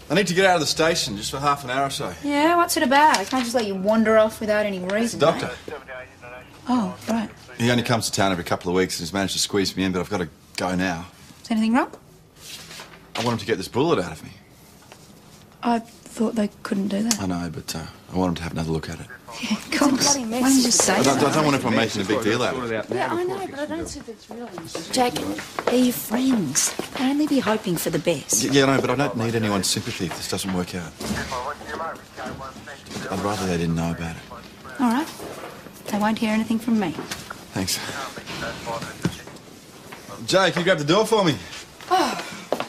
I need to get out of the station just for half an hour or so. Yeah, what's it about? I can't just let you wander off without any reason. Doctor. Oh, right. He only comes to town every couple of weeks and he's managed to squeeze me in, but I've got to go now. Is anything wrong? I want him to get this bullet out of me. I thought they couldn't do that. I know, but I want him to have another look at it. Yeah, of course. Why don't you just say I don't want everyone making a big deal out of it. Yeah, I know, but I don't see if it's really... Jack, they're your friends. They'd only be hoping for the best. Yeah, I know, but I don't need anyone's sympathy if this doesn't work out. I'd rather they didn't know about it. All right. They won't hear anything from me. Thanks. Jay, can you grab the door for me? Oh,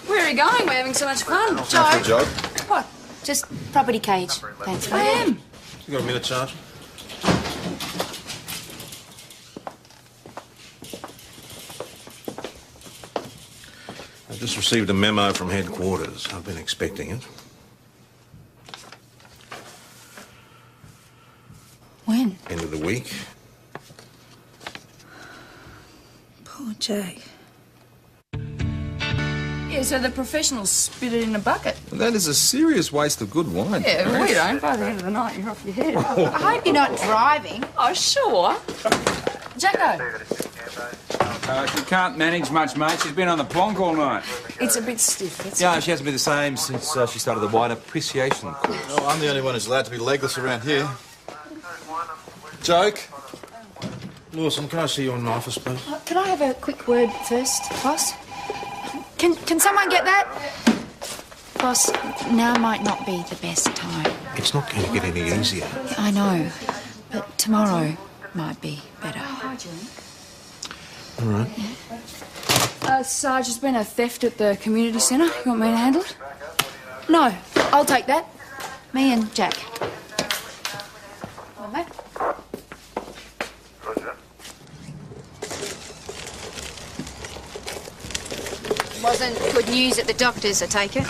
where are you going? We're having so much fun. Time for a job. What? Just property cage. Thanks. I am. You got a minute, Sergeant? I've just received a memo from headquarters. I've been expecting it. When? End of the week. Poor Jack. Yeah, so the professionals spit it in a bucket. That is a serious waste of good wine. Yeah, we don't. By the end of the night, you're off your head. I hope you're not driving. Oh, sure. Jacko. She can't manage much, mate. She's been on the plonk all night. It's a bit stiff. That's Yeah, she hasn't been the same since she started the wine appreciation course. Oh, I'm the only one who's allowed to be legless around here. Joke. Lawson, can I see you in my office, please? Can I have a quick word first, boss? Can someone get that? Boss, now might not be the best time. It's not going to get any easier. Yeah, I know, but tomorrow might be better. All right. Sarge, there's been a theft at the community centre. You want me to handle it? No, I'll take that. Me and Jack. Come on, mate. Wasn't good news at the doctor's, I take it?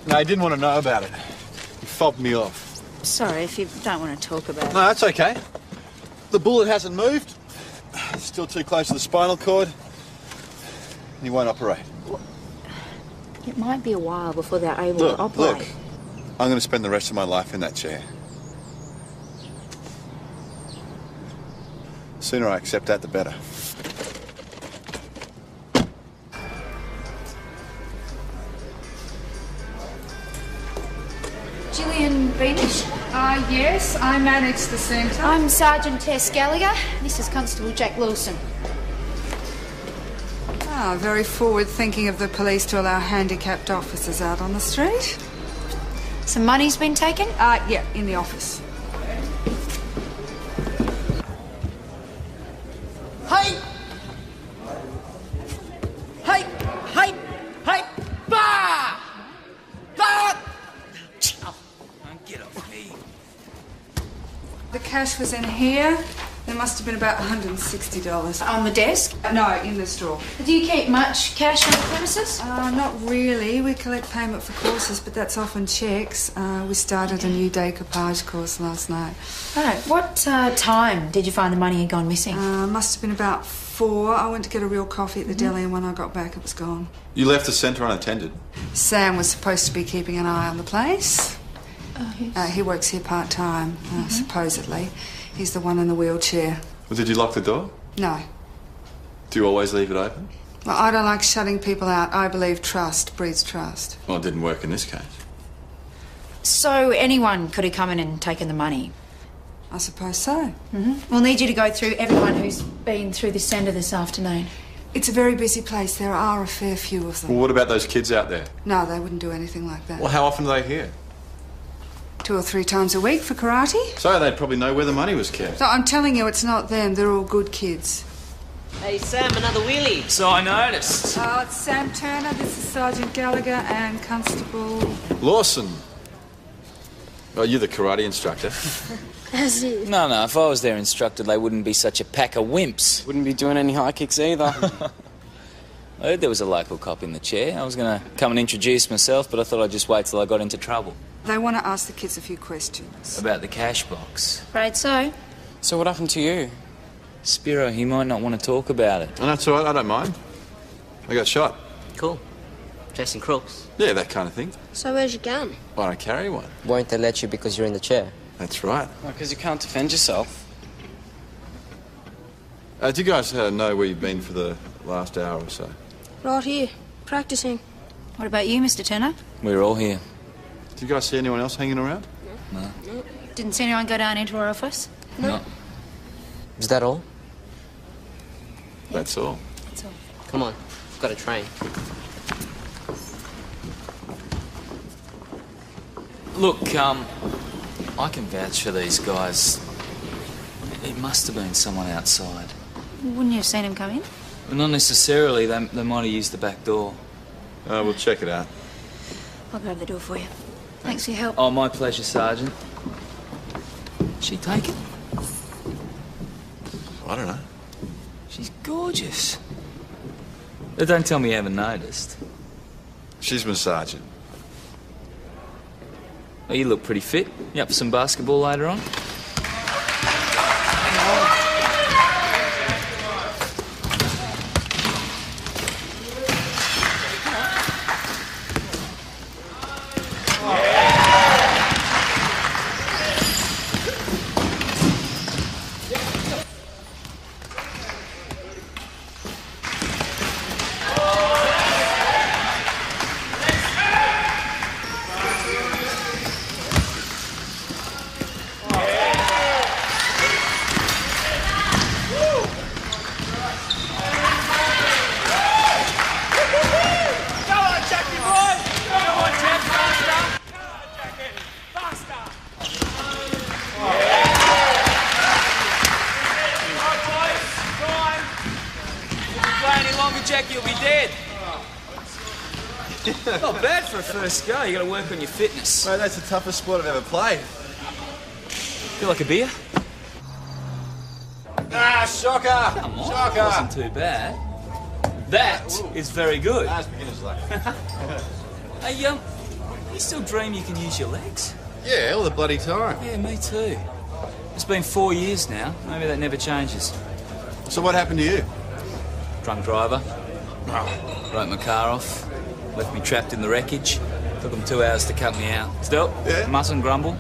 No, he didn't want to know about it. He fobbed me off. Sorry if you don't want to talk about it. No, that's okay. The bullet hasn't moved. It's still too close to the spinal cord. And he won't operate. It might be a while before they're able to operate. Look, I'm going to spend the rest of my life in that chair. The sooner I accept that, the better. Gillian Beamish? Yes, I manage the centre. I'm Sergeant Tess Gallagher. This is Constable Jack Lawson. Ah, very forward-thinking of the police to allow handicapped officers out on the street. Some money's been taken? Yeah, in the office. Hey! Hey! Hey! Hey! Bah! Bah! Get off me. The cash was in here. There must have been about $160. On the desk? No, in this drawer. Do you keep much cash on the premises? Not really. We collect payment for courses, but that's often checks. We started a new decoupage course last night. Right. What time did you find the money had gone missing? Must have been about 4. I went to get a real coffee at the deli, and when I got back, it was gone. You left the centre unattended. Sam was supposed to be keeping an eye on the place. He works here part-time, supposedly. He's the one in the wheelchair. Well, did you lock the door? No. Do you always leave it open? Well, I don't like shutting people out. I believe trust breeds trust. Well, it didn't work in this case. So anyone could have come in and taken the money? I suppose so. We'll need you to go through everyone who's been through the centre this afternoon. It's a very busy place. There are a fair few of them. Well, what about those kids out there? No, they wouldn't do anything like that. Well, how often are they here? 2 or 3 times a week for karate. So they'd probably know where the money was kept. So I'm telling you, it's not them. They're all good kids. Hey, Sam, another wheelie. So I noticed. Oh, it's Sam Turner. This is Sergeant Gallagher and Constable... Lawson. Oh, you're the karate instructor. No, if I was their instructor, they wouldn't be such a pack of wimps. Wouldn't be doing any high kicks either. I heard there was a local cop in the chair. I was going to come and introduce myself, but I thought I'd just wait till I got into trouble. They want to ask the kids a few questions. About the cash box. Afraid so. So what happened to you? Spiro, he might not want to talk about it. And that's all right, I don't mind. I got shot. Cool. Chasing crooks. Yeah, that kind of thing. So where's your gun? I don't carry one. Won't they let you because you're in the chair? That's right. Because you can't defend yourself. Do you guys know where you've been for the last hour or so? Right here, practicing. What about you, Mr. Turner? We're all here. Did you guys see anyone else hanging around? No. Didn't see anyone go down into our office? No. Is that all? That's all. That's all. Come on, we've got to train. Look, I can vouch for these guys. It must have been someone outside. Wouldn't you have seen him come in? Well, not necessarily. They might have used the back door. We'll check it out. I'll grab the door for you. Thanks for your help. Oh, my pleasure, Sergeant. She take it? I don't know. She's gorgeous. But don't tell me you haven't noticed. She's my sergeant. Oh, you look pretty fit. You up for some basketball later on? Jack, you'll be dead. Not bad for a first go. You got to work on your fitness. Mate, that's the toughest sport I've ever played. Feel like a beer? Ah, shocker! Come on, Shocker! wasn't too bad. That is very good. That's beginner's luck. Hey, you still dream you can use your legs? Yeah, all the bloody time. Yeah, me too. It's been 4 years now. Maybe that never changes. So what happened to you? Drunk driver. Wrote my car off. Left me trapped in the wreckage. Took them 2 hours to cut me out. Still, Yeah? mustn't grumble.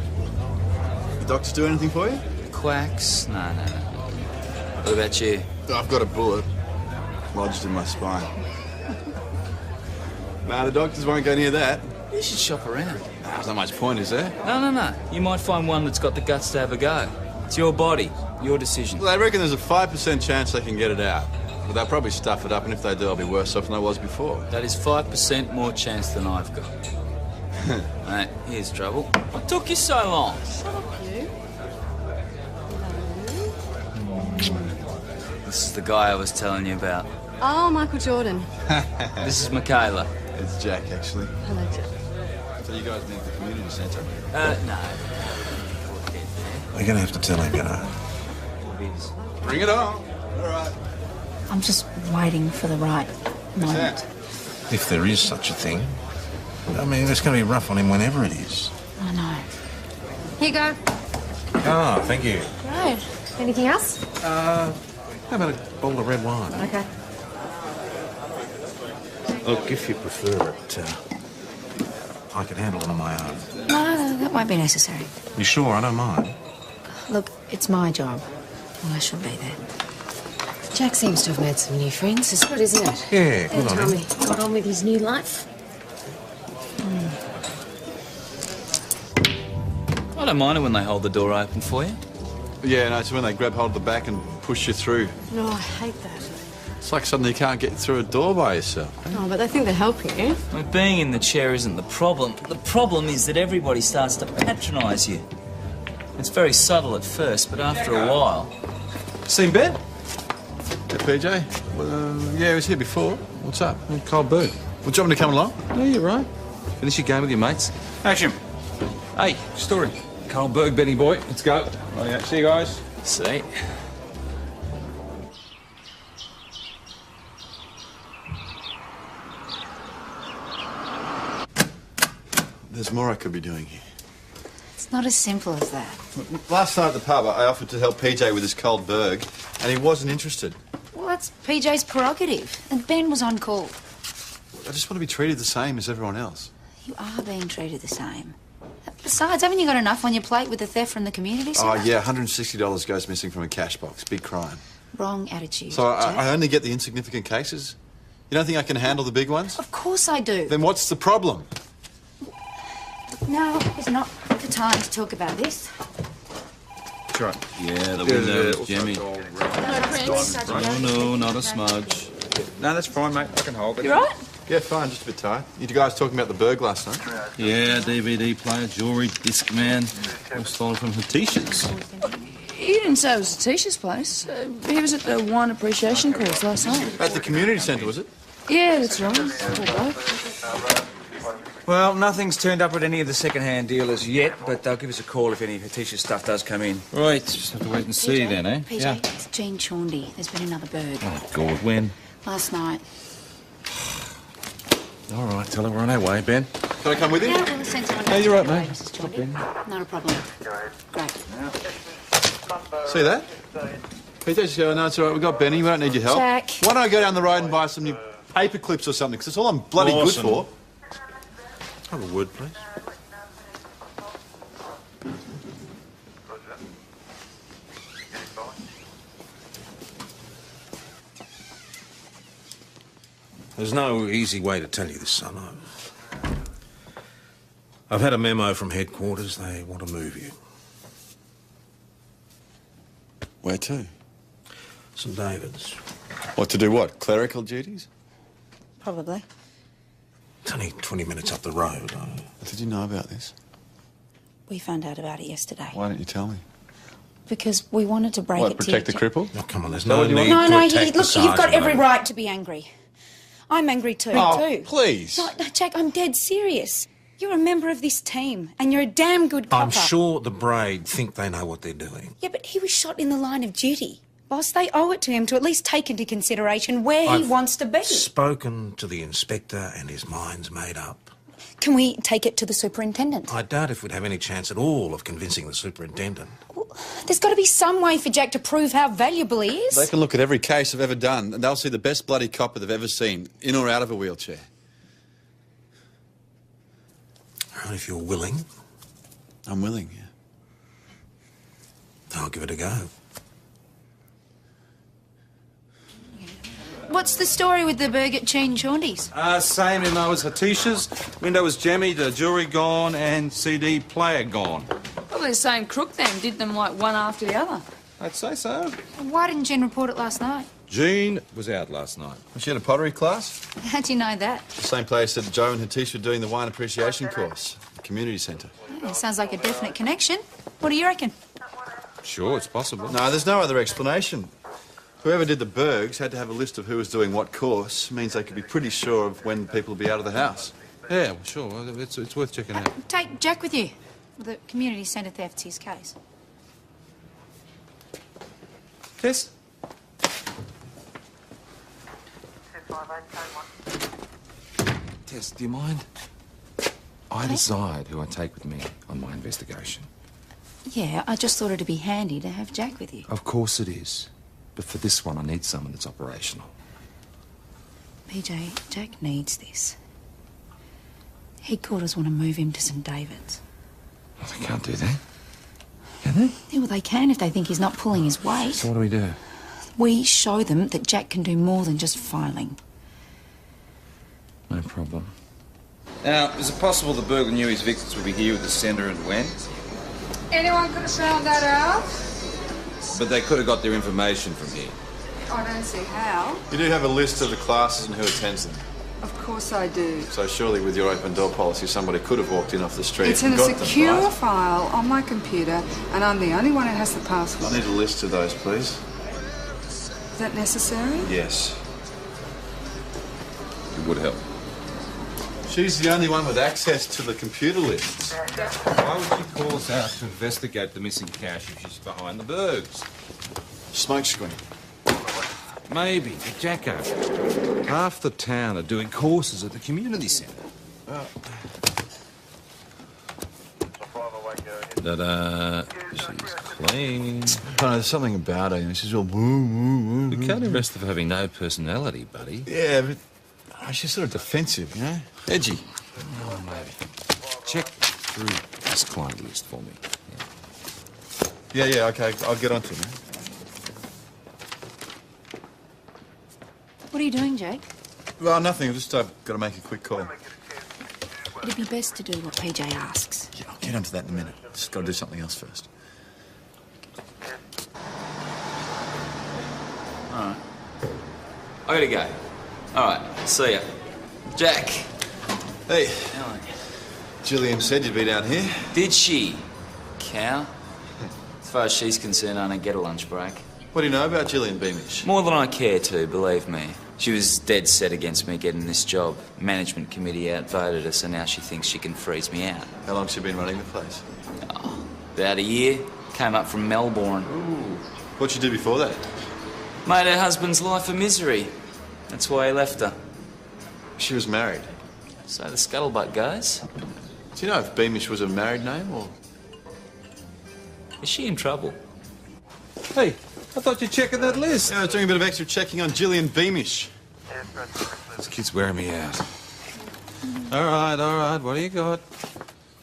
The doctors do anything for you? Quacks? No. What about you? I've got a bullet lodged in my spine. Nah, the doctors won't go near that. You should shop around. There's not much point, is there? No. You might find one that's got the guts to have a go. It's your body, your decision. Well, they reckon there's a 5% chance they can get it out. But they'll probably stuff it up, and if they do, I'll be worse off than I was before. That is 5% more chance than I've got. Mate, here's trouble. What took you so long? Shut up, you. This is the guy I was telling you about. Oh, Michael Jordan. This is Michaela. It's Jack, actually. Hello, Jack. So you guys need the community centre? No. We're going to have to tell him, you know. Bring it on. All right. I'm just waiting for the right moment. If there is such a thing. I mean, it's going to be rough on him whenever it is. I know. Here you go. Ah, thank you. Right. Anything else? How about a bowl of red wine? Okay. Look, if you prefer it, I can handle it on my own. No, that won't be necessary. You sure? I don't mind. Look, it's my job. And I should be there. Jack seems to have made some new friends. It's good, isn't it? Yeah, good on Tell him. me, got on with his new life? I don't mind it when they hold the door open for you. Yeah, no, it's when they grab hold of the back and push you through. No, I hate that. It's like suddenly you can't get through a door by yourself. Oh, but they think they're helping you. Well, being in the chair isn't the problem. The problem is that everybody starts to patronise you. It's very subtle at first, but after a while... Seen Ben? Yeah, PJ? Yeah, he was here before. What's up? Cold bird. Well, do you want me to come along? No, you're right. Finish your game with your mates. Action. Hey, story. Carlberg, Benny boy. Let's go. Oh, yeah. See you guys. See? There's more I could be doing here. It's not as simple as that. Last night at the pub, I offered to help PJ with his cold berg, and he wasn't interested. Well, that's PJ's prerogative. And Ben was on call. I just want to be treated the same as everyone else. You are being treated the same. Besides, haven't you got enough on your plate with the theft from the community centre? Oh, yeah, $160 goes missing from a cash box. Big crime. Wrong attitude. So I only get the insignificant cases? You don't think I can handle the big ones? Of course I do. Then what's the problem? No, it's not the time to talk about this. That's right. Yeah, the window, Jimmy. Oh, No, not a smudge. No, that's fine, mate. I can hold it. You right? Yeah, fine, just a bit tired. You guys talking about the burg last night? Yeah, DVD player, jewellery, disc man. All stolen from Hatish's. He didn't say it was Tisha's place. He was at the wine appreciation course last night. At the community centre, was it? Yeah, that's right. Poor bloke. Well, nothing's turned up at any of the second-hand dealers yet, but they'll give us a call if any of Hatisha's stuff does come in. Right, just have to wait and see then, eh? PJ, it's Jean Chaundy. There's been another burg. Oh, God, when? Last night. All right, tell her we're on our way, Ben. Can I come with you? Yeah, we'll send someone. Yeah, you're right, mate. Mrs. Chaundy. Not a problem. Great. See that? PJ just go, no, it's all right, we've got Benny, we don't need your help. Jack. Why don't I go down the road and buy some new paper clips or something, because that's all I'm bloody Awesome. good for. Have a word, please. There's no easy way to tell you this, son. I've had a memo from headquarters. They want to move you. Where to? St David's. What, to do what? Clerical duties? Probably. It's only 20 minutes up the road. Did you know about this? We found out about it yesterday. Why didn't you tell me? Because we wanted to break What, it protect to the you. cripple? Oh, come on, there's that no what you need want? to No, attack the look, you've got sergeant every over right to be angry. I'm angry too. Oh, please. No, Jack, I'm dead serious. You're a member of this team, and you're a damn good copper. I'm sure the Braid think they know what they're doing. Yeah, but he was shot in the line of duty. Boss, they owe it to him to at least take into consideration where he wants to be. Spoken to the inspector and his mind's made up. Can we take it to the superintendent? I doubt if we'd have any chance at all of convincing the superintendent. There's got to be some way for Jack to prove how valuable he is. They can look at every case I've ever done, and they'll see the best bloody copper they've ever seen, in or out of a wheelchair. And if you're willing, I'm willing, yeah. I'll give it a go. What's the story with the burg at Jean Chaundy's? Same MO as Hatish's. Window was jammy, the jewellery gone, and CD player gone. Probably the same crook then, did them like one after the other. I'd say so. Why didn't Jean report it last night? Jean was out last night. Was she at a pottery class? How'd you know that? The same place that Joe and Hatish were doing the wine appreciation course, the community centre. Yeah, sounds like a definite connection. What do you reckon? Sure, it's possible. No, there's no other explanation. Whoever did the burgs had to have a list of who was doing what course. Means they could be pretty sure of when people will be out of the house. Yeah, well, sure. It's worth checking out. Take Jack with you. The community centre theft's his case. Tess? Tess, do you mind? I decide who I take with me on my investigation. Yeah, I just thought it'd be handy to have Jack with you. Of course it is. But for this one, I need someone that's operational. PJ, Jack needs this. Headquarters want to move him to St David's. Well, they can't do that. Can they? Yeah, well, they can if they think he's not pulling his weight. So what do we do? We show them that Jack can do more than just filing. No problem. Now, is it possible the burglar knew his victims would be here with the centre and when? Anyone could have found that out? But they could have got their information from here. I don't see how. You do have a list of the classes and who attends them. Of course I do. So surely with your open door policy, somebody could have walked in off the street It's and in a got them, secure right? file on my computer, and I'm the only one who has the password. I need a list of those, please. Is that necessary? Yes. It would help. She's the only one with access to the computer lists. Why would she call us out to investigate the missing cash if she's behind the burgs? Smoke screen. Maybe, but Jacko, half the town are doing courses at the community centre. Ta-da. She's clean. Oh, there's something about her. She's all woo, woo, woo. We can't arrest her for having no personality, buddy. Yeah, but Oh, she's sort of defensive, you know? Edgy. Oh, maybe. Check through this client list for me. Yeah, okay. I'll get on to it, man. What are you doing, Jake? Well, nothing. I've just got to make a quick call. It'd be best to do what PJ asks. Yeah, I'll get onto that in a minute. Just got to do something else first. All right. I gotta go. All right, see ya. Jack. Hey. Gillian said you'd be down here. Did she? Cow? As far as she's concerned, I don't get a lunch break. What do you know about Gillian Beamish? More than I care to, believe me. She was dead set against me getting this job. Management committee outvoted us, and now she thinks she can freeze me out. How long's she been running the place? Oh, about a year. Came up from Melbourne. Ooh. What'd she do before that? Made her husband's life a misery. That's why he left her. She was married. So the scuttlebutt goes. Do you know if Beamish was a married name, or...? Is she in trouble? Hey, I thought you'd checking that list. Yeah, I was doing a bit of extra checking on Gillian Beamish. This kid's wearing me out. All right. What do you got?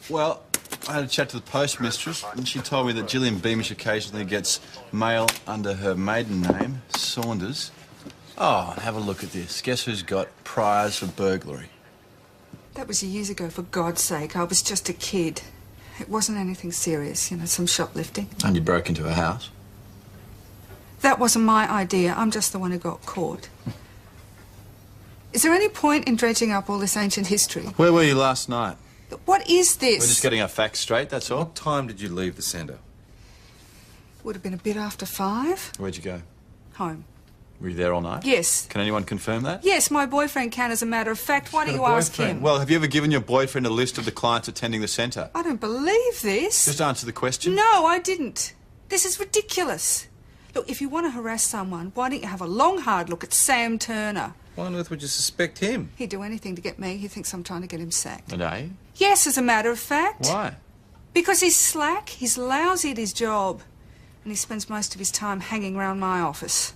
Well, I had a chat to the postmistress, and she told me that Gillian Beamish occasionally gets mail under her maiden name, Saunders. Oh, and have a look at this. Guess who's got priors for burglary? That was years ago, for God's sake. I was just a kid. It wasn't anything serious, you know, some shoplifting. And you broke into her house? That wasn't my idea. I'm just the one who got caught. Is there any point in dredging up all this ancient history? Where were you last night? What is this? We're just getting our facts straight, that's all. What time did you leave the centre? Would have been a bit after 5. Where'd you go? Home. Were you there all night? Yes. Can anyone confirm that? Yes, my boyfriend can, as a matter of fact. Why don't you ask him? Well, have you ever given your boyfriend a list of the clients attending the centre? I don't believe this. Just answer the question. No, I didn't. This is ridiculous. Look, if you want to harass someone, why don't you have a long, hard look at Sam Turner? Why on earth would you suspect him? He'd do anything to get me. He thinks I'm trying to get him sacked. And are you? Yes, as a matter of fact. Why? Because he's slack, he's lousy at his job, and he spends most of his time hanging around my office.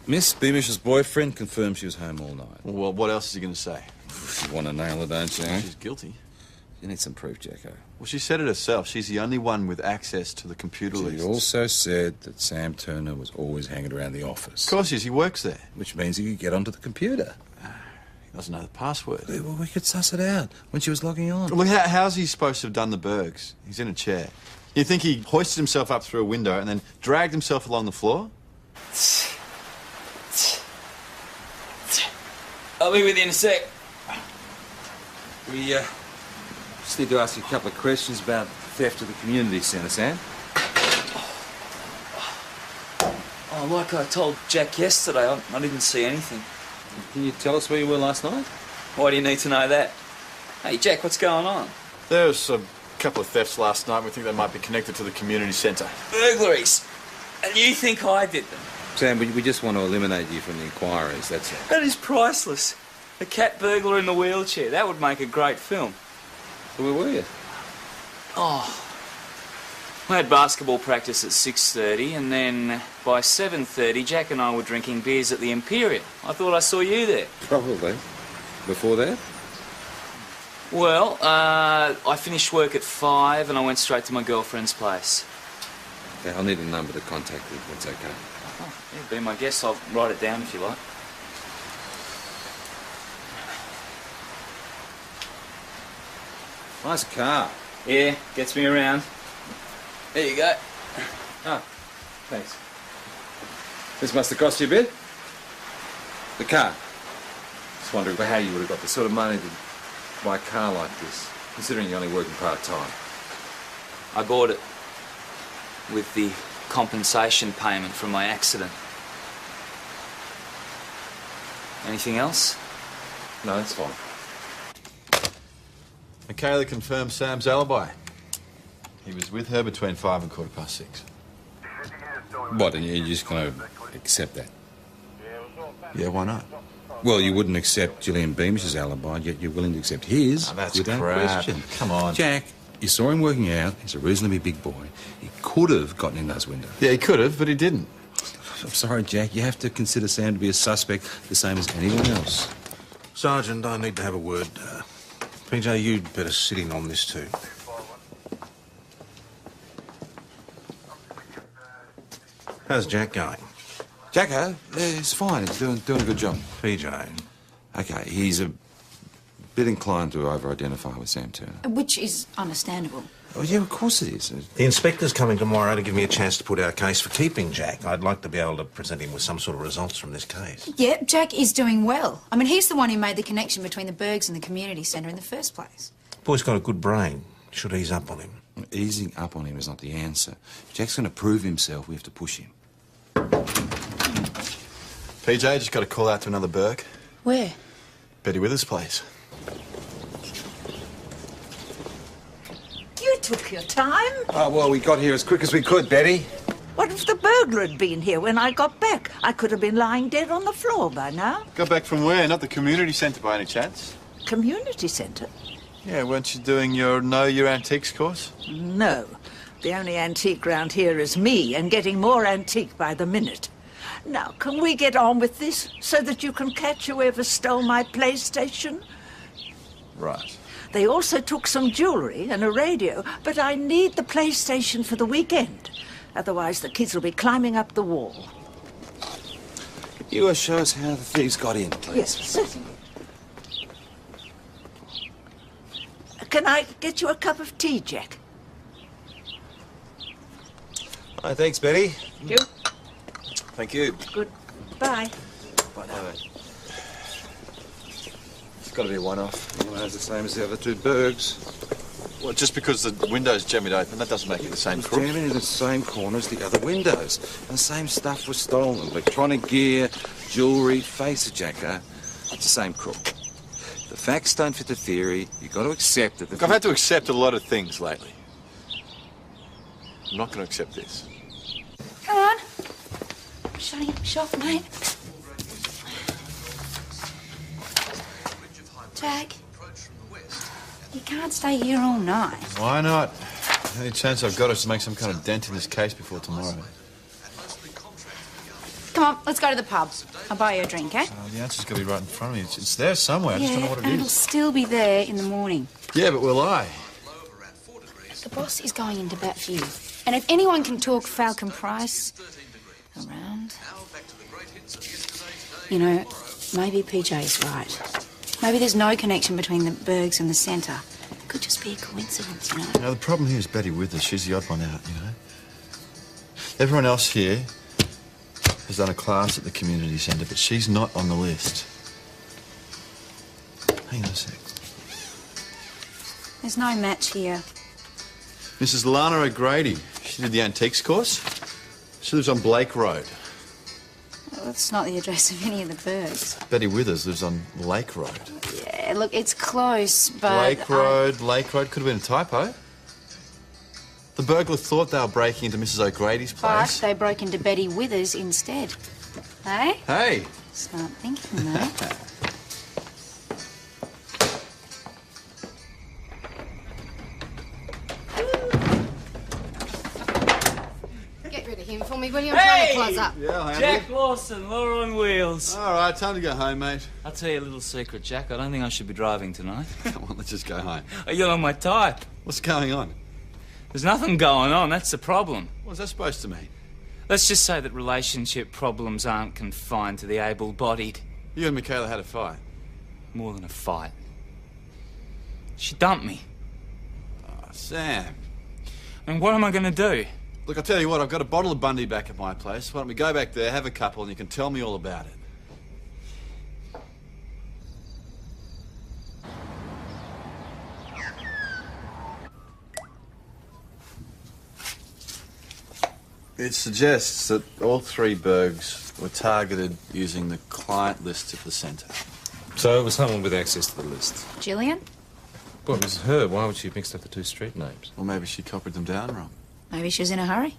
Miss Beamish's boyfriend confirmed she was home all night. Well, what else is he going to say? You want to nail her, don't you? She's guilty. You need some proof, Jacko. Well, she said it herself. She's the only one with access to the computer list. She also said that Sam Turner was always hanging around the office. Of course he is. He works there. Which means he could get onto the computer. He doesn't know the password. Well, we could suss it out when she was logging on. Look, how's he supposed to have done the burgs? He's in a chair. You think he hoisted himself up through a window and then dragged himself along the floor? I'll be with you in a sec. We just need to ask you a couple of questions about theft of the community centre, Sam. Oh, like I told Jack yesterday, I didn't see anything. Can you tell us where you were last night? Why do you need to know that? Hey, Jack, what's going on? There was a couple of thefts last night. We think they might be connected to the community centre. Burglaries. And you think I did them? Sam, we just want to eliminate you from the inquiries, that's all. That is priceless. A cat burglar in the wheelchair. That would make a great film. So where were you? Oh. I had basketball practice at 6:30, and then by 7:30, Jack and I were drinking beers at the Imperial. I thought I saw you there. Probably. Before that? Well, I finished work at 5, and I went straight to my girlfriend's place. Okay, I'll need a number to contact you if that's okay. Oh, yeah, be my guest. I'll write it down if you like. Nice car. Yeah, gets me around. There you go. Ah, thanks. This must have cost you a bit? The car? Just wondering how you would have got the sort of money to buy a car like this, considering you're only working part-time. I bought it with the compensation payment from my accident. Anything else? No, that's fine. Michaela confirmed Sam's alibi. He was with her between 5 and 6:15. What, and you're just going to accept that? Yeah, why not? Well, you wouldn't accept Gillian Beamish's alibi, yet you're willing to accept his. Oh, that's without crap. question. Come on. Jack, you saw him working out. He's a reasonably big boy. He could have gotten in those windows. Yeah, he could have, but he didn't. I'm sorry, Jack. You have to consider Sam to be a suspect the same as anyone else. Sergeant, I need to have a word. PJ, you'd better sit in on this too. How's Jack going? Jacko, he's fine. He's doing a good job. PJ. Okay, he's a bit inclined to over-identify with Sam Turner. Which is understandable. Oh, yeah, of course it is. The inspector's coming tomorrow to give me a chance to put our case for keeping Jack. I'd like to be able to present him with some sort of results from this case. Yeah, Jack is doing well. I mean, he's the one who made the connection between the Bergs and the community centre in the first place. Boy's got a good brain. Should ease up on him. Easing up on him is not the answer. If Jack's going to prove himself, we have to push him. PJ, just got a call out to another Berg. Where? Betty Withers' place. You took your time. Oh, well, we got here as quick as we could, Betty. What if the burglar had been here when I got back? I could have been lying dead on the floor by now. Got back from where? Not the community centre by any chance? Community centre? Yeah, weren't you doing your Know Your Antiques course? No. The only antique round here is me, and getting more antique by the minute. Now, can we get on with this so that you can catch whoever stole my PlayStation? Right. They also took some jewellery and a radio, but I need the PlayStation for the weekend. Otherwise, the kids will be climbing up the wall. You show us how the thieves got in, please. Yes, certainly. Can I get you a cup of tea, Jack? Hi, thanks, Betty. Thank you. Thank you. Goodbye. It's got to be a one-off. You know, it's the same as the other two Bergs. Well, just because the window's jammed open, that doesn't make it the same crook. Jamming in the same corner as the other windows. And the same stuff was stolen. Electronic gear, jewellery, face it, Jacko. It's the same crook. The facts don't fit the theory. You've got to accept it. Look, I've had to accept a lot of things lately. I'm not going to accept this. Come on. Shutting off, mate. Jack, you can't stay here all night. Why not? The only chance I've got is to make some kind of dent in this case before tomorrow. Come on, let's go to the pub. I'll buy you a drink, eh? Oh, the answer's got to be right in front of me. It's there somewhere. I just don't know what it and it'll is. still be there in the morning. Yeah, but will I? The boss is going into bat for you. And if anyone can talk Falcon Price around... You know, maybe PJ's right. Maybe there's no connection between the Bergs and the centre. It could just be a coincidence, you know? Now, the problem here is Betty Withers. She's the odd one out, you know? Everyone else here has done a class at the community centre, but she's not on the list. Hang on a sec. There's no match here. Mrs. Lana O'Grady. She did the antiques course. She lives on Blake Road. Well, that's not the address of any of the Bergs. Betty Withers lives on Lake Road. Yeah, look, it's close, but... Lake Road. Could have been a typo. The burglar thought they were breaking into Mrs. O'Grady's place. But they broke into Betty Withers instead. Hey? Hey! Smart thinking, mate. Get rid of him for me, will you? I'm trying to close up. Yeah, I'll handle Jack Lawson, Law on Wheels. All right, time to go home, mate. I'll tell you a little secret, Jack. I don't think I should be driving tonight. Come on, let's just go home. You're on my type. What's going on? There's nothing going on, that's the problem. What's that supposed to mean? Let's just say that relationship problems aren't confined to the able-bodied. You and Michaela had a fight. More than a fight. She dumped me. Oh, Sam. And what am I going to do? Look, I'll tell you what, I've got a bottle of Bundy back at my place. Why don't we go back there, have a couple, and you can tell me all about it. It suggests that all three Bergs were targeted using the client list at the centre. So it was someone with access to the list. Gillian? Well, it was her. Why would she have mixed up the two street names? Or maybe she copied them down wrong. Maybe she was in a hurry.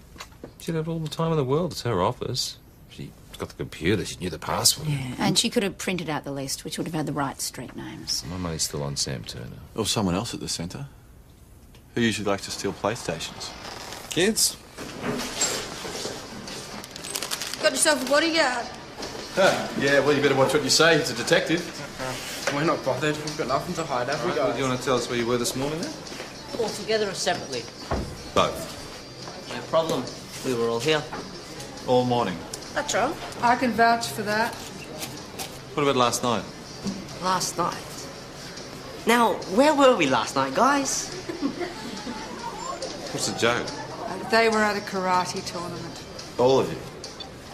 She'd have all the time in the world. It's her office. She's got the computer. She knew the password. Yeah, and she could have printed out the list, which would have had the right street names. My money's still on Sam Turner. Or someone else at the centre. Who usually likes to steal PlayStations? Kids? Got yourself a bodyguard. Yeah, well, you better watch what you say. He's a detective. Come we're not bothered. We've got nothing to hide, have we, guys? Do you want to tell us where you were this morning then? All together or separately? Both. No problem. We were all here. All morning. That's right. I can vouch for that. What about last night? Last night? Now, where were we last night, guys? What's the joke? They were at a karate tournament. All of you?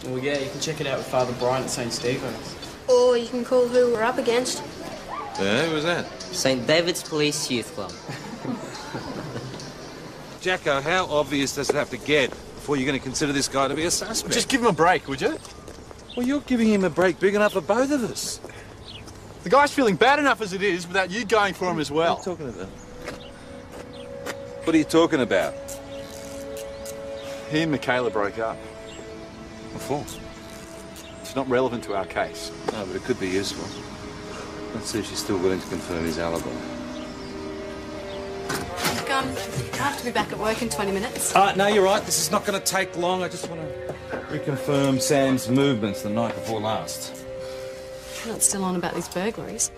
Well, yeah, you can check it out with Father Brian at St. Stephen's. Or you can call who we're up against. Yeah, who was that? St. David's Police Youth Club. Jacko, how obvious does it have to get before you're going to consider this guy to be a suspect? Just give him a break, would you? Well, you're giving him a break big enough for both of us. The guy's feeling bad enough as it is without you going for him as well. What are you talking about? What are you talking about? He and Michaela broke up. What for? It's not relevant to our case. No, but it could be useful. Let's see if she's still willing to confirm his alibi. Look, I have to be back at work in 20 minutes. No, you're right. This is not going to take long. I just want to reconfirm Sam's movements the night before last. You're not still on about these burglaries.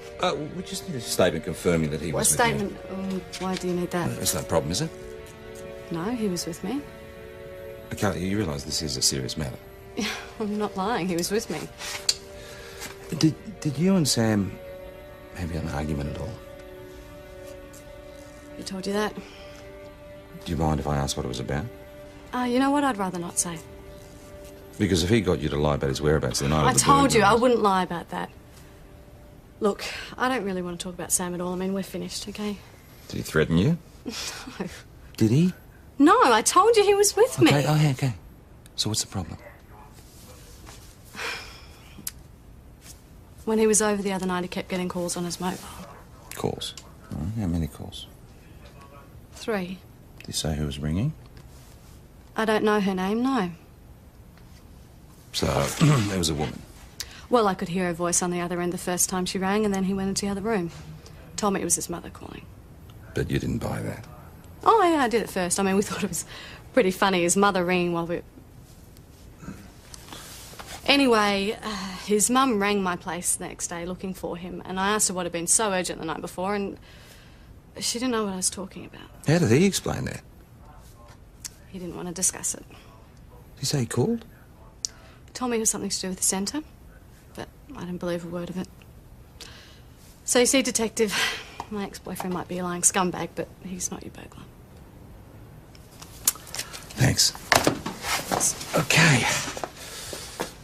We just need a statement confirming that he What was statement? Why do you need that? That's no problem, is it? No, he was with me. Okay, you realise this is a serious matter. I'm not lying. He was with me. Did you and Sam have an argument at all? He told you that? Do you mind if I ask what it was about? You know what? I'd rather not say. Because if he got you to lie about his whereabouts the night I of the told you I burglary- wouldn't lie about that. Look, I don't really want to talk about Sam at all. I mean, we're finished, okay? Did he threaten you? No. Did he? No, I told you he was with me. Okay. So what's the problem? When he was over the other night, he kept getting calls on his mobile. Calls. Oh, how many calls? 3. Did he say who was ringing? I don't know her name, no. So, there was a woman. Well, I could hear her voice on the other end the first time she rang, and then he went into the other room. Told me it was his mother calling. But you didn't buy that. Oh, yeah, I did at first. I mean, we thought it was pretty funny, his mother ringing while we... Anyway, his mum rang my place the next day looking for him, and I asked her what had been so urgent the night before, and she didn't know what I was talking about. How did he explain that? He didn't want to discuss it. Did he say he called? He told me it was something to do with the centre, but I didn't believe a word of it. So you see, Detective, my ex-boyfriend might be a lying scumbag, but he's not your burglar. Thanks. Okay.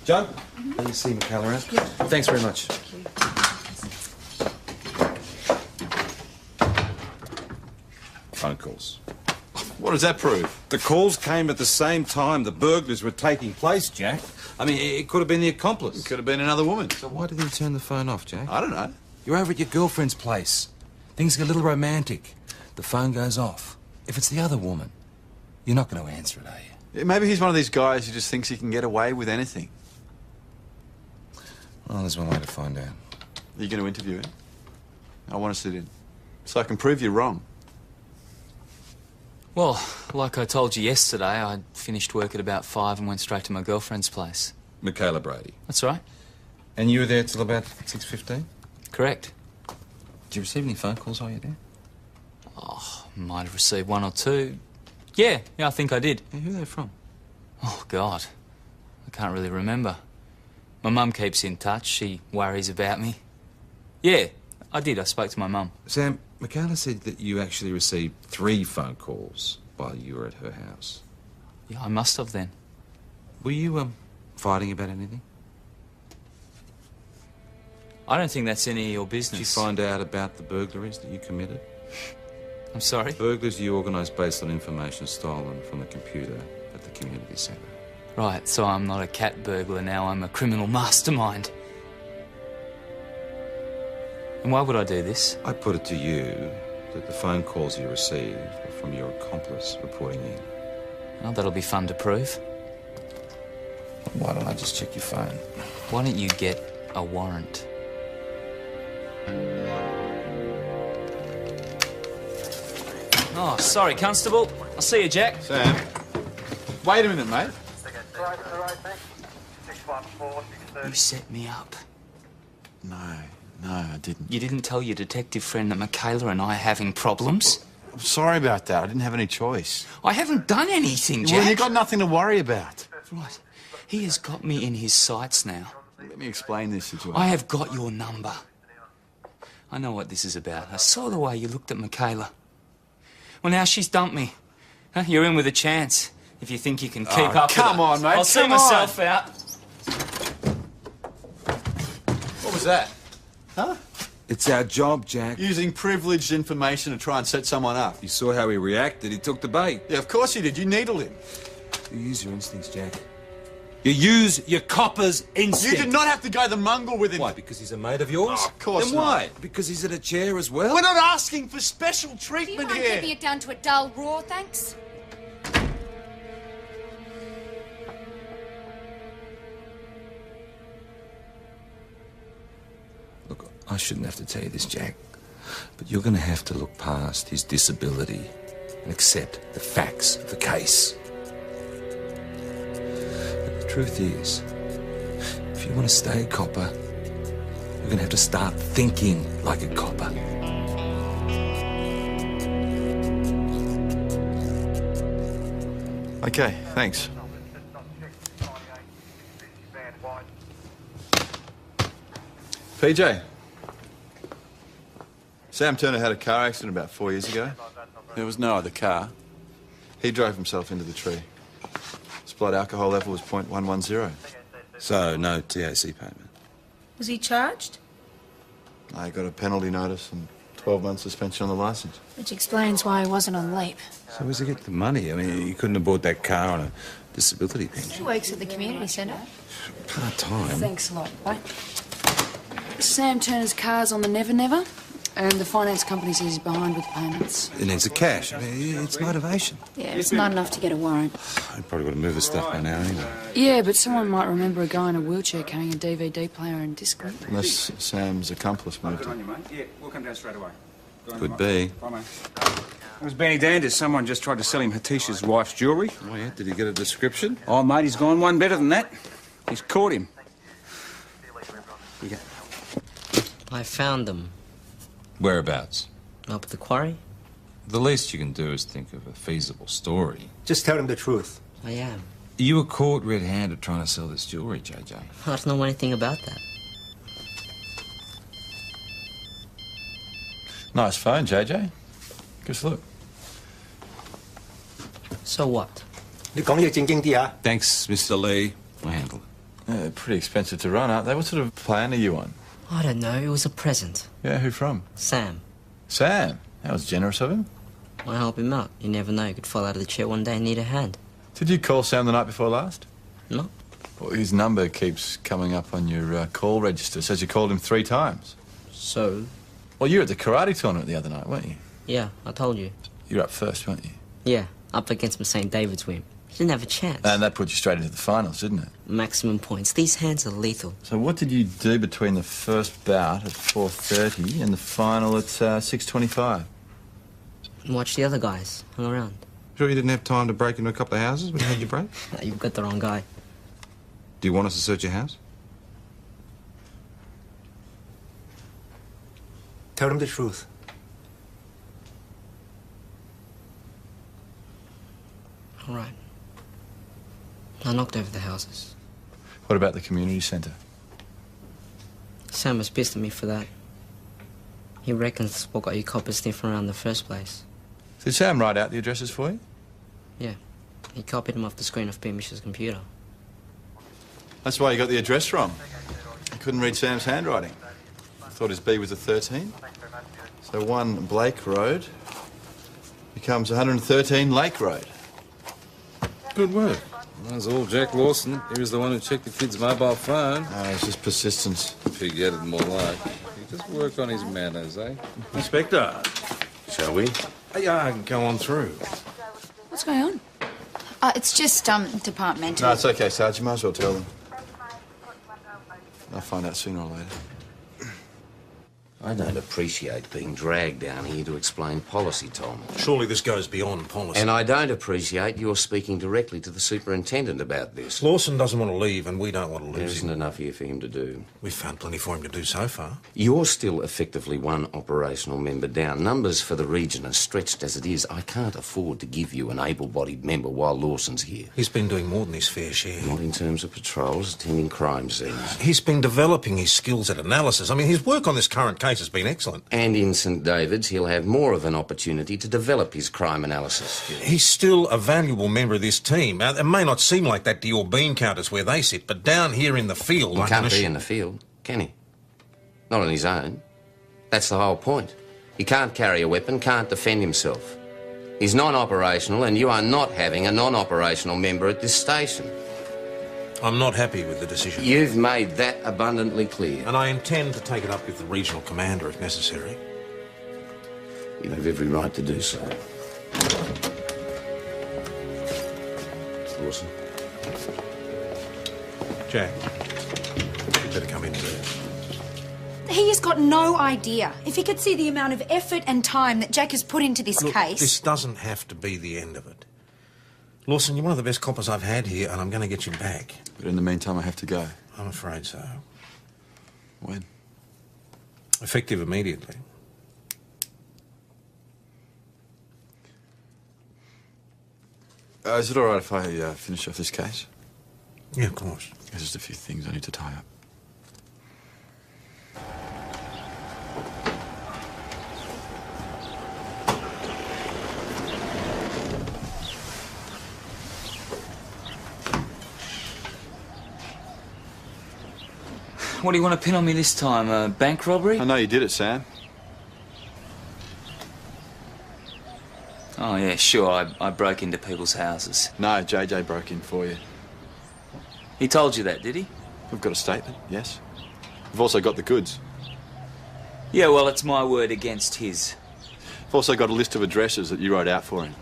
John, can you see Michaela around? Yeah. Thanks very much. Phone calls. What does that prove? The calls came at the same time the burglars were taking place, Jack. I mean, it could have been the accomplice. It could have been another woman. So why did he turn the phone off, Jack? I don't know. You're over at your girlfriend's place. Things get a little romantic. The phone goes off. If it's the other woman, you're not going to answer it, are you? Yeah, maybe he's one of these guys who just thinks he can get away with anything. Well, there's one way to find out. Are you going to interview him? I want to sit in. So I can prove you wrong. Well, like I told you yesterday, I finished work at about 5 and went straight to my girlfriend's place. Michaela Brady. That's right. And you were there till about 6:15? Correct. Did you receive any phone calls while you were there? Oh, might have received 1 or 2. Yeah, I think I did. Yeah, who are they from? Oh, God. I can't really remember. My mum keeps in touch. She worries about me. Yeah, I did. I spoke to my mum. Sam, Michaela said that you actually received 3 phone calls while you were at her house. Yeah, I must have then. Were you, fighting about anything? I don't think that's any of your business. Did you find out about the burglaries that you committed? I'm sorry? Burglars you organised based on information stolen from the computer at the community centre. Right, so I'm not a cat burglar now, I'm a criminal mastermind. And why would I do this? I put it to you that the phone calls you received were from your accomplice reporting in. Well, that'll be fun to prove. Why don't I just check your phone? Why don't you get a warrant? Oh, sorry, Constable. I'll see you, Jack. Sam. Wait a minute, mate. You set me up. No, No, I didn't. You didn't tell your detective friend that Michaela and I are having problems? I'm sorry about that. I didn't have any choice. I haven't done anything, Jack. Well, you've got nothing to worry about. Right. He has got me in his sights now. Let me explain this situation. I have got your number. I know what this is about. I saw the way you looked at Michaela. Well, now she's dumped me. Huh? You're in with a chance if you think you can keep up come with her. on, mate. I'll see myself out. What was that? Huh? It's our job, Jack. Using privileged information to try and set someone up. You saw how he reacted. He took the bait. Yeah, of course he did. You needled him. You use your instincts, Jack. You use your copper's instinct. You did not have to go the mongrel with him. Why, because he's a mate of yours? Oh, of course Then not. why? Because he's in a chair as well? We're not asking for special Do you treatment mind here. keeping it down to a dull roar, thanks? Look, I shouldn't have to tell you this, Jack, but you're going to have to look past his disability and accept the facts of the case. But the truth is, if you want to stay a copper, you're going to have to start thinking like a copper. Okay, thanks. PJ. Sam Turner had a car accident about 4 years ago. There was no other car. He drove himself into the tree. His blood alcohol level was .110. So, no TAC payment. Was he charged? I got a penalty notice and 12 months suspension on the licence. Which explains why he wasn't on leave. So where's he get the money? I mean, he couldn't have bought that car on a disability He pension. works at the community centre. Part-time. Thanks a lot. Bye. Sam Turner's car's on the Never Never, and the finance company says he's behind with the payments. It needs the cash. I mean, it's motivation. Yeah, it's not enough to get a warrant. I've probably got to move the stuff by now anyway. Yeah, but someone might remember a guy in a wheelchair carrying a DVD player and disc. Unless Sam's accomplice moved it. Yeah, we'll come down straight away. Could be. Bye, mate. It was Benny Danders. Someone just tried to sell him Hatisha's wife's jewellery. Oh, yeah? Did he get a description? Oh, mate, he's gone one better than that. He's caught him. Here you go. I found them. Whereabouts? Up at the quarry. The least you can do is think of a feasible story. Just tell him the truth. I am. You were caught red-handed trying to sell this jewellery, JJ. I don't know anything about that. Nice phone, JJ. Give us a look. So what? 你講嘢正經啲啊 Thanks, Mr. Lee. I handle it. Yeah, pretty expensive to run, aren't they? What sort of plan are you on? I don't know. It was a present. Yeah, who from? Sam. Sam. That was generous of him. I help him out. You never know. He could fall out of the chair one day and need a hand. Did you call Sam the night before last? No. Well, his number keeps coming up on your call register. It says you called him 3 times. So? Well, you were at the karate tournament the other night, weren't you? Yeah, I told you. You were up first, weren't you? Yeah, up against my St. David's wimp. He didn't have a chance. And that put you straight into the finals, didn't it? Maximum points. These hands are lethal. So what did you do between the first bout at 4:30 and the final at 6:25? Watch the other guys. Hung around. Sure you didn't have time to break into a couple of houses when you had your break? You've got the wrong guy. Do you want us to search your house? Tell him the truth. All right. I knocked over the houses. What about the community centre? Sam was pissed at me for that. He reckons that's what got you coppers sniffing around in the first place. Did Sam write out the addresses for you? Yeah. He copied them off the screen of Beamish's computer. That's why you got the address wrong. You couldn't read Sam's handwriting. Thought his B was a 13. So 1 Blake Road becomes 113 Lake Road. Good work. That's all Jack Lawson. He was the one who checked the kid's mobile phone. No, it's just persistence. Pig-headed more like. He just work on his manners, eh? Inspector, shall we? Yeah, go on through. What's going on? It's just, departmental. No, it's okay, Sarge. You might as well tell them. I'll find out sooner or later. I don't appreciate being dragged down here to explain policy, Tom. Surely this goes beyond policy. And I don't appreciate you're speaking directly to the superintendent about this. Lawson doesn't want to leave, and we don't want to lose There him. isn't enough here for him to do. We've found plenty for him to do so far. You're still effectively one operational member down. Numbers for the region are stretched as it is. I can't afford to give you an able-bodied member while Lawson's here. He's been doing more than his fair share. Not in terms of patrols, attending crime scenes. He's been developing his skills at analysis. I mean, his work on this current case has been excellent. And in St David's, he'll have more of an opportunity to develop his crime analysis skills. He's still a valuable member of this team. Now, it may not seem like that to your bean counters where they sit, but down here in the field... He can't be in the field, can he? Not on his own. That's the whole point. He can't carry a weapon, can't defend himself. He's non-operational, and you are not having a non-operational member at this station. I'm not happy with the decision. You've made that abundantly clear. And I intend to take it up with the regional commander if necessary. You have every right to do so. Lawson. Jack, you better come in there. He has got no idea. If he could see the amount of effort and time that Jack has put into this Look, case... this doesn't have to be the end of it. Lawson, you're one of the best coppers I've had here, and I'm going to get you back. But in the meantime, I have to go. I'm afraid so. When? Effective immediately. Is it all right if I finish off this case? Yeah, of course. There's just a few things I need to tie up. What do you want to pin on me this time? A bank robbery? I know you did it, Sam. Oh, yeah, sure. I broke into people's houses. No, JJ broke in for you. He told you that, did he? We've got a statement, yes. We've also got the goods. Yeah, well, it's my word against his. We've also got a list of addresses that you wrote out for him.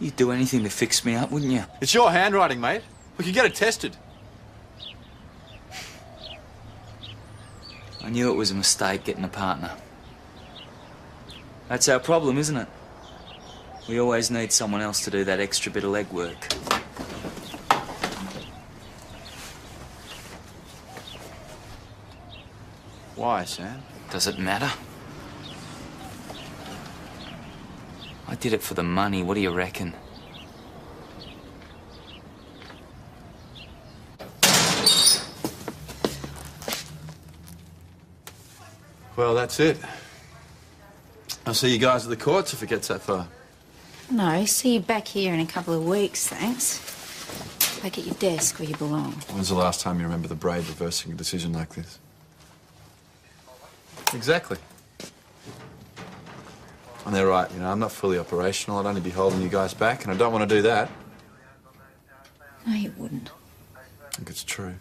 You'd do anything to fix me up, wouldn't you? It's your handwriting, mate. We could get it tested. I knew it was a mistake getting a partner. That's our problem, isn't it? We always need someone else to do that extra bit of legwork. Why, Sam? Does it matter? I did it for the money. What do you reckon? Well, that's it. I'll see you guys at the courts if it gets that far. No, see you back here in a couple of weeks, thanks. Back at your desk where you belong. When's the last time you remember the brave reversing a decision like this? Exactly. And they're right, you know, I'm not fully operational. I'd only be holding you guys back, and I don't want to do that. No, you wouldn't. I think it's true.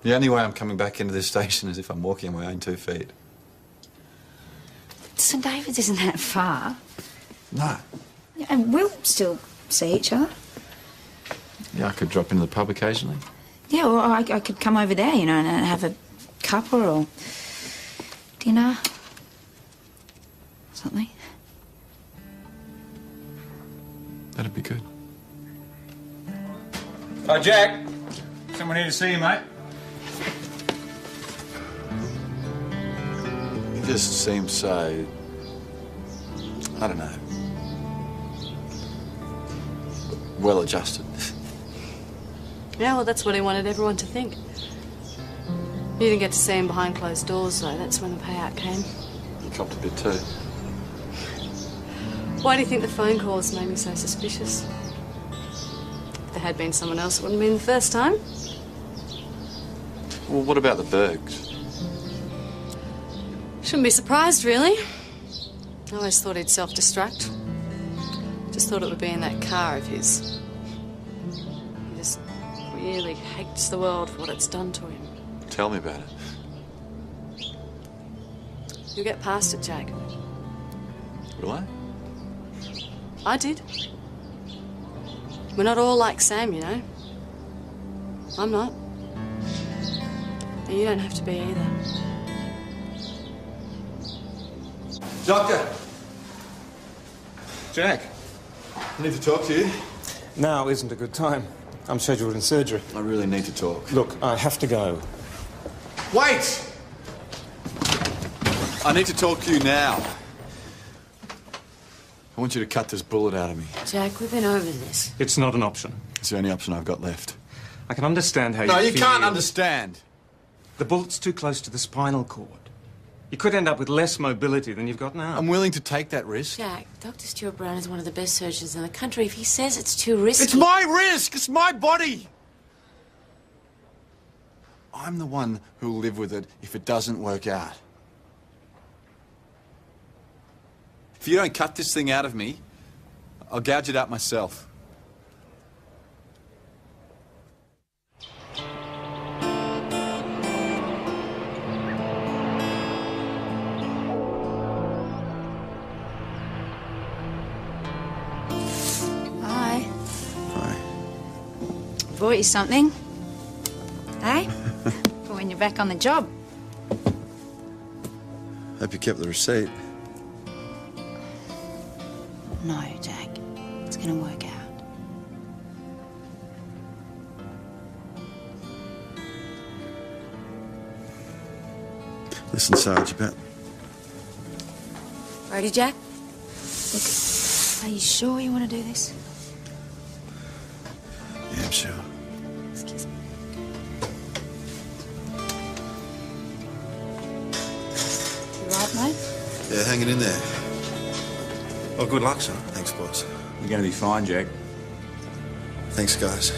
The only way I'm coming back into this station is if I'm walking on my own 2 feet. St David's isn't that far. No. Yeah, and we'll still see each other. Yeah, I could drop into the pub occasionally. Yeah, or I could come over there, you know, and have a cuppa or dinner. Something. That'd be good. Oh, Jack. Someone here to see you, mate. He just seems so... I don't know. Well-adjusted. Yeah, well, that's what he wanted everyone to think. You didn't get to see him behind closed doors, though. That's when the payout came. You copped a bit too. Why do you think the phone calls made me so suspicious? If there had been someone else, it wouldn't have been the first time. Well, what about the Bergs? Shouldn't be surprised, really. I always thought he'd self-destruct. Just thought it would be in that car of his. He just really hates the world for what it's done to him. Tell me about it. You'll get past it, Jack. Will I? I did. We're not all like Sam, you know. I'm not. And you don't have to be either. Doctor! Jack. I need to talk to you. Now isn't a good time. I'm scheduled in surgery. I really need to talk. Look, I have to go. Wait! I need to talk to you now. I want you to cut this bullet out of me. Jack, we've been over this. It's not an option. It's the only option I've got left. I can understand how No, you you feel. can't understand. The bullet's too close to the spinal cord. You could end up with less mobility than you've got now. I'm willing to take that risk. Jack, Dr. Stuart Brown is one of the best surgeons in the country. If he says it's too risky... It's my risk! It's my body! I'm the one who'll live with it if it doesn't work out. If you don't cut this thing out of me, I'll gouge it out myself. Hi. Hi. Bought you something. Hey? For when you're back on the job. Hope you kept the receipt. No, Jack. It's gonna work out. Listen, Sarge, about... Ready, Jack? Look, are you sure you want to do this? Yeah, I'm sure. Excuse me. You right, mate? Yeah, hanging in there. Well, good luck, son. Thanks, boss. You're going to be fine, Jack. Thanks, guys.